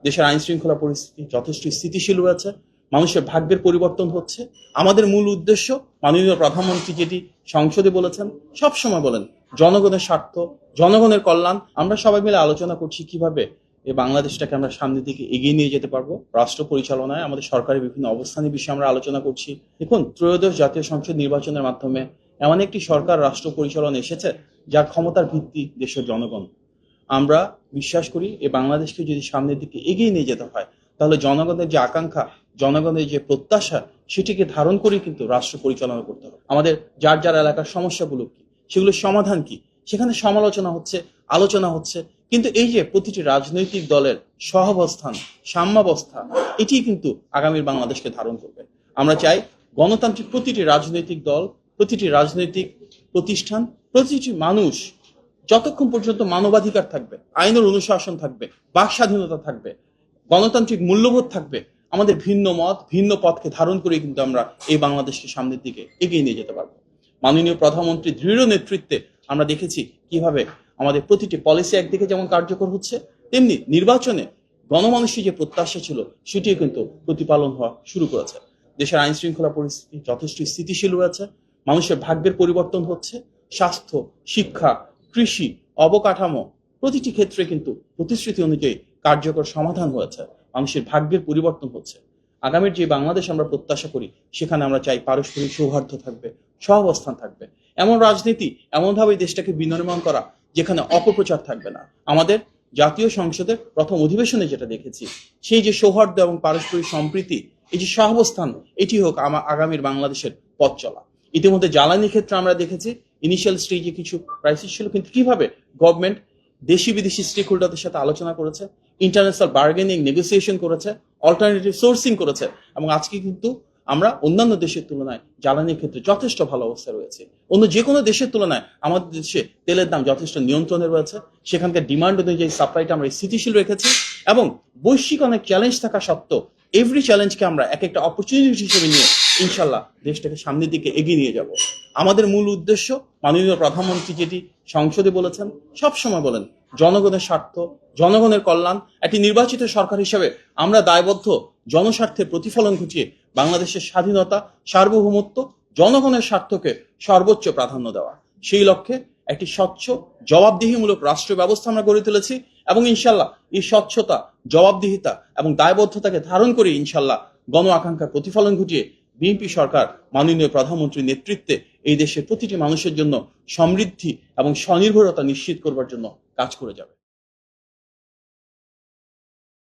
দেশের আইন শৃঙ্খলা পরিস্থিতি যথেষ্ট স্থিতিশীল রয়েছে, মানুষের ভাগ্যের পরিবর্তন হচ্ছে। আমাদের মূল উদ্দেশ্য, মাননীয় প্রধানমন্ত্রী যেটি সংসদে বলেছেন, সবসময় বলেন, জনগণের স্বার্থ, জনগণের কল্যাণ। আমরা সবাই মিলে আলোচনা করছি কিভাবে এই বাংলাদেশটাকে আমরা সামনের দিকে এগিয়ে নিয়ে যেতে পারবো। রাষ্ট্র পরিচালনায় আমাদের সরকারের বিভিন্ন অবস্থানের বিষয়ে আমরা আলোচনা করছি। দেখুন, ত্রয়োদশ জাতীয় সংসদ নির্বাচনের মাধ্যমে এমন একটি সরকার রাষ্ট্র পরিচালনা এসেছে যার ক্ষমতার ভিত্তি দেশের জনগণ। আমরা বিশ্বাস করি এই বাংলাদেশকে যদি সামনের দিকে এগিয়ে নিয়ে যেতে হয়, তাহলে জনগণের যে আকাঙ্ক্ষা, জনগণের যে প্রত্যাশা, সেটিকে ধারণ করেই কিন্তু রাষ্ট্র পরিচালনা করতে হবে। আমাদের যার যার এলাকার সমস্যাগুলো কি, সেগুলোর সমাধান কি, সেখানে সমালোচনা হচ্ছে, আলোচনা হচ্ছে, কিন্তু এই যে প্রতিটি রাজনৈতিক দলের সহাবস্থান, সাম্যাবস্থা, এটি কিন্তু আগামীর বাংলাদেশকে ধারণ করবে। আমরা চাই গণতান্ত্রিক প্রতিটি রাজনৈতিক দল, প্রতিটি রাজনৈতিক প্রতিষ্ঠান, প্রতিটি মানুষ যতক্ষণ পর্যন্ত মানবাধিকার থাকবে, আইনের অনুশাসন থাকবে, বাক স্বাধীনতা থাকবে, গণতান্ত্রিক মূল্যবোধ থাকবে, আমাদের ভিন্ন মত, ভিন্ন পথকে ধারণ করে কিন্তু আমরা এই বাংলাদেশকে সামনের দিকে এগিয়ে নিয়ে যেতে পারবো। মাননীয় প্রধানমন্ত্রীর দৃঢ় নেতৃত্বে আমরা দেখেছি কিভাবে আমাদের প্রতিটি পলিসি একদিকে যেমন কার্যকর হচ্ছে, তেমনি নির্বাচনে গণমানুষের যে প্রত্যাশা ছিল সেটিও কিন্তু প্রতিপালন হওয়া শুরু করেছে। দেশের আইন শৃঙ্খলা পরিস্থিতি যথেষ্ট স্থিতিশীল রয়েছে, মানুষের ভাগ্যের পরিবর্তন হচ্ছে। স্বাস্থ্য, শিক্ষা, কৃষি, অবকাঠামো, প্রতিটি ক্ষেত্রে কিন্তু প্রতিশ্রুতি অনুযায়ী কার্যকর সমাধান হয়েছে, মানুষের ভাগ্যের পরিবর্তন হচ্ছে। আগামীর যে বাংলাদেশ আমরা প্রত্যাশা করি, সেখানে আমরা চাই পারস্পরিক সৌহার্দ্য থাকবে, সহাবস্থান থাকবে, এমন রাজনীতি, এমনভাবে দেশটাকে বিনির্মাণ করা যেখানে অপপ্রচার থাকবে না। আমাদের জাতীয় সংসদের প্রথম অধিবেশনে যেটা দেখেছি, সেই যে সৌহার্দ্য এবং পারস্পরিক সম্প্রীতি, এই যে সহাবস্থান, এটি হোক আগামীর বাংলাদেশের পথ চলা। ইতিমধ্যে জ্বালানি ক্ষেত্রে আমরা দেখেছি ইনিশিয়াল স্টেজে কিছু ক্রাইসিস ছিল, কিন্তু কিভাবে গভর্নমেন্ট দেশি বিদেশি স্টেক হোল্ডারদের সাথে আলোচনা করেছে, ইন্টারন্যাশনাল বার্গেনিং, নেগোসিয়েশন করেছে, অল্টারনেটিভ সোর্সিং করেছে, এবং আজকে কিন্তু আমরা অন্যান্য দেশের তুলনায় জ্বালানির ক্ষেত্রে যথেষ্ট ভালো অবস্থা রয়েছে। অন্য যে কোনো দেশের তুলনায় আমাদের দেশে তেলের দাম যথেষ্ট নিয়ন্ত্রণে রয়েছে, সেখানকার ডিমান্ড অনুযায়ী সাপ্লাইটা আমরা স্থিতিশীল রেখেছি, এবং বৈশ্বিক অনেক চ্যালেঞ্জ থাকা সত্ত্বেও এভরি চ্যালেঞ্জকে আমরা এক একটা অপরচুনিটি হিসেবে নিয়ে ইনশাল্লাহ দেশটাকে সামনের দিকে এগিয়ে নিয়ে যাব। আমাদের মূল উদ্দেশ্য, মাননীয় প্রধানমন্ত্রী যেটি সংসদে বলেছেন, সবসময় বলেন, জনগণের স্বার্থ, জনগণের কল্যাণ। একটি নির্বাচিত সরকার হিসেবে আমরা দায়বদ্ধ জনস্বার্থের প্রতিফলন ঘটিয়ে বাংলাদেশের স্বাধীনতা, সার্বভৌমত্ব, জনগণের স্বার্থকে সর্বোচ্চ প্রাধান্য দেওয়া, সেই লক্ষ্যে একটি স্বচ্ছ, জবাবদিহিমূলক রাষ্ট্র ব্যবস্থা আমরা গড়ে তুলেছি, এবং ইনশাল্লাহ এই স্বচ্ছতা, জবাবদিহিতা এবং দায়বদ্ধতাকে ধারণ করে ইনশাল্লাহ গণ আকাঙ্ক্ষার প্রতিফলন ঘটিয়ে বিএনপি সরকার মাননীয় প্রধানমন্ত্রীর নেতৃত্বে এই দেশের প্রতিটি মানুষের জন্য সমৃদ্ধি এবং স্বনির্ভরতা নিশ্চিত করবার জন্য কাজ করে যাবে।